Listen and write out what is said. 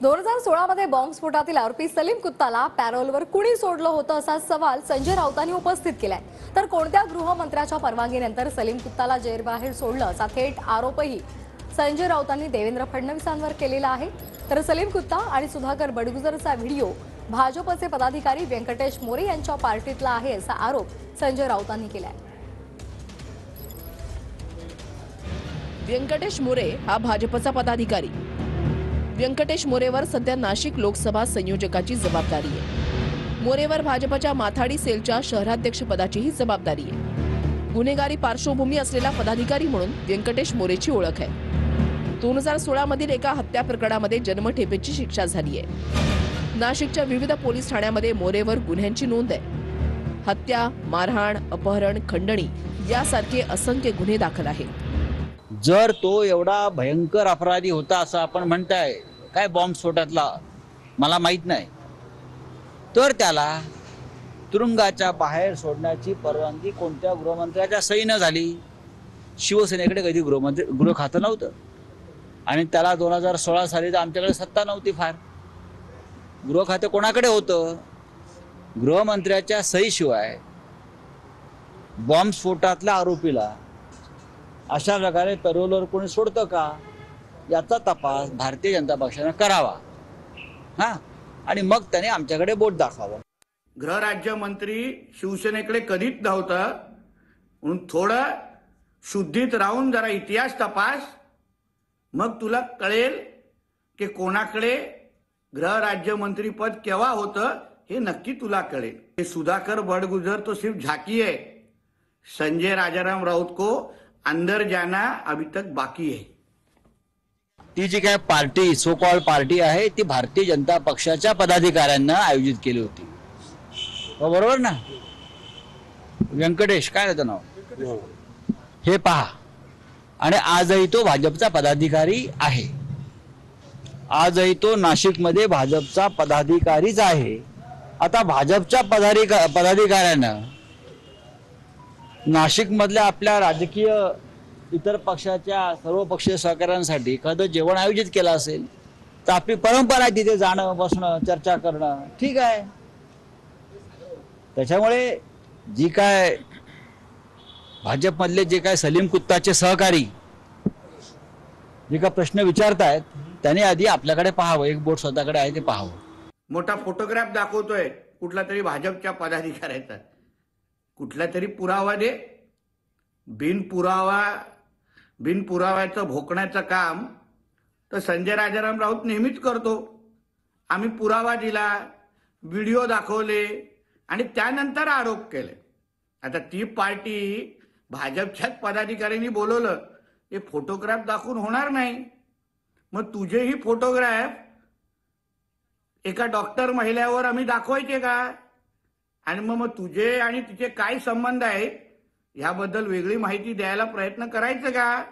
2016 मध्ये बॉम्बस्फोटातील आरोपी सलीम कुत्ताला पॅरोलवर कुणी सोडलं होतं असा सवाल संजय राऊतांनी उपस्थित केलाय। तर कोणत्या गृहमंत्र्याच्या परवानगीनंतर सलीम कुत्ताला जेरबाहेर सोडलं असा थेट आरोपही संजय राऊतांनी देवेंद्र फडणवीसांवर केलेला आहे। तर सलीम कुत्ता आणि सुधाकर बडगुजरचा व्हिडिओ भाजपचे पदाधिकारी व्यंकटेश मोरे यांच्या पार्टीतला आहे असा आरोप संजय राऊतांनी केलाय। व्यंकटेश मोरे हा भाजपचा पदाधिकारी। व्यंकटेश मोरेवर सध्या नाशिक लोकसभा संयोजकाची जबाबदारी आहे। मोरेवर भाजपच्या माथाडी सेलच्या शहराध्यक्ष पदाचीही जबाबदारी आहे। गुन्हेगारी पार्श्वभूमी असलेला पदाधिकारी म्हणून व्यंकटेश मोरेची ओळख आहे। 2016 मधील एका हत्या प्रकरणामध्ये जन्मठेपेची शिक्षा झाली आहे। नाशिकच्या विविध पोलीस ठाण्यामध्ये मोरेवर गुन्ह्यांची नोंद आहे। हत्या, मारहाण, अपहरण, खंडणी यासारखे असंख्य गुन्हे दाखल आहेत। जर तो एवढा भयंकर अपराधी होता असं आपण म्हणताय, काय बॉम्बस्फोटातला मला माहित नाही, तर त्याला तुरुंगाच्या बाहेर सोडण्याची परवानगी कोणत्या गृहमंत्र्याच्या सहीनं झाली? शिवसेनेकडे कधी गृह खातं नव्हतं आणि त्याला 2016 साली तर आमच्याकडे सत्ता नव्हती फार। गृह खातं कोणाकडे होतं? गृहमंत्र्याच्या सहीशिवाय बॉम्बस्फोटातल्या आरोपीला अशा प्रकारे पॅरोलवर कोणी सोडतं का, याचा तपास भारतीय जनता पक्षाने करावा आणि मग त्याने आमच्याकडे बोट दाखवावं। गृहराज्यमंत्री शिवसेनेकडे कधीच नव्हता, म्हणून थोडं शुद्धीत राहून जरा इतिहास तपास, मग तुला कळेल की कोणाकडे गृहराज्यमंत्री पद केव्हा होतं हे नक्की तुला कळेल। हे सुधाकर बड़गुजर तो सिर्फ झांकी है, संजय राजाराम राउत को अंदर जाना अभी तक बाकी है। ती जी काय पार्टी, सो कॉल्ड पार्टी आहे, ती भारतीय जनता पक्षाच्या पदाधिकाऱ्यांना आयोजित केली होती, बरोबर ना? व्यंकटेश काय त्याचं नाव हे पहा, आणि आजही तो भाजपचा पदाधिकारी आहे। आजही तो नाशिकमध्ये भाजपचा पदाधिकारीच आहे। आता भाजपच्या पदाधिकाऱ्यांना नाशिक मधल्या आपल्या राजकीय इतर पक्षाच्या सर्व पक्षीय सहकाऱ्यांसाठी एखादं जेवण आयोजित केलं असेल तर आपली परंपरा आहे तिथे जाणं, बसणं, चर्चा करणं, ठीक आहे। त्याच्यामुळे जी काय भाजपमधले जे काय सलीम कुत्ताचे सहकारी जे काय प्रश्न विचारतायत त्यांनी आधी आपल्याकडे पाहावं, एक बोट स्वतःकडे आहे ते पाहावं। मोठा फोटोग्राफ दाखवतोय कुठला तरी भाजपच्या पदाधिकाऱ्याचा, कुठला तरी पुरावा दे। बिनपुराव्याचं भोकण्याचं काम तर संजय राजाराम राऊत नेहमीच करतो। आम्ही पुरावा दिला, व्हिडिओ दाखवले आणि त्यानंतर आरोप केले। आता ती पार्टी भाजपच्याच पदाधिकाऱ्यांनी बोलवलं, हे फोटोग्राफ दाखवून होणार नाही। मग तुझेही फोटोग्राफ एका डॉक्टर महिलेवर आम्ही दाखवायचे का? आणि मग तुझे आणि तिचे काय संबंध आहेत याबद्दल वेगळी माहिती द्यायला प्रयत्न करायचं का?